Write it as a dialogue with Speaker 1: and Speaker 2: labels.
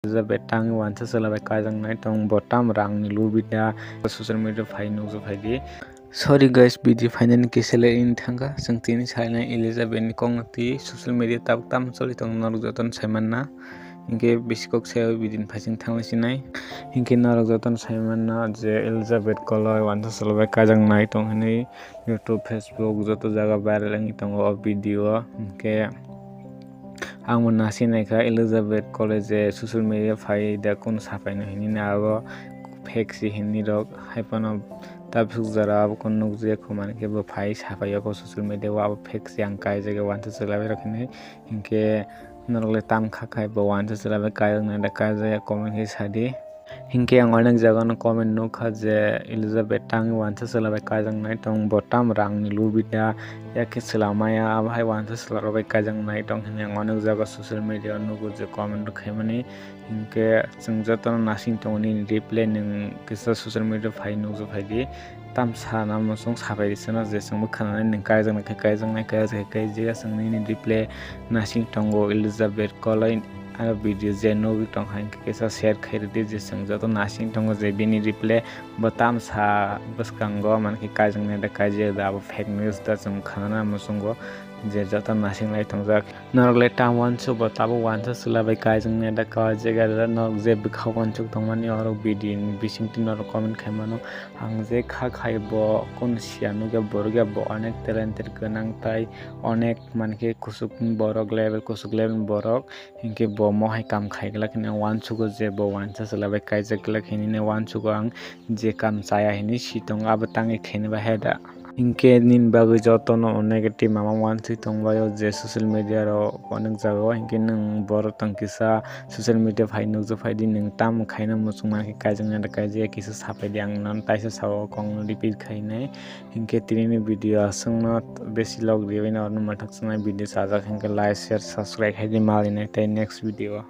Speaker 1: Betang wansa salabai kajang nai tong botam rang ni lubida social media phai nukjo phaidi. Sorry guys, video final kisele in thanga sangtini saina Elizabeth ni kongti social media tab tam choli tong norok joton saimanna inke bisikok sayo bidin phasing thangla sinai inke norok joton saimanna je Elizabeth koloi wansa salabai kajang nai tong hini YouTube Facebook joto jaga viral angi tongo video inke ang nasi naika Elizabeth College social media phai da kun sapai no hini na abo fake si hini rok haipano tabsuk jara abo kun nukje khuman ke bo phai sapai ko social media wa abo fake si ang kai jaga wansa chalabai rok hini hinke norole tam khakai bo wansa chalabai kai na da kai jaya comment hi sadi hinke ang onek jaga no comment nukha je Elizabeth tang wansa chalabai kajang nai tong botam rang ni lubida yake selamaya abhai wansa chalabai kajang nai tong hini ang onek jaga social media nugo je comment khaimani hinke chung jotono nasing tongni reply ning kisa social media phai nukjo phaidi tam sana mosong sabai sena je sung bukhanai ning kajang nai kai jiga sungni ni reply nasing tongo Elizabeth kolai aro video je nogi tong hain kisa share khairi de je sung joto nasing tongo je bini reply botam sa baskango manki kajang nai da kaje da abo fake news da chung khana mosungo je joto nasing lai tongjak norle tam wansu botabo wansa sulabai kajang nai da kaje ga nok je bikhawan chuk tongmani aro video ni bisingti nor comment khaimano ang je khai bo kon sianu ga borga bo onek talented ganang tai onek manke kusuk borok level borok hinke bo mohai kam khaigla kini wansu go je bo wansa sulabai kaijak la kini ne wansu go ang je kam chaya hini sitong abo tangi khaini ba heda hinke nin bagui jotono negative mama wansi tongbayo je social media ro onek jago hinke nung borok tong kisa social media phai nukjo phaidi nung tam khaina musung manki kaijang na kaije kisa sapai ang non taisa sawo kong repeat khainai hinke tini video asungno besi log riwina orno mathak sungai video sajak hinke like share subscribe khaidi malina tai next video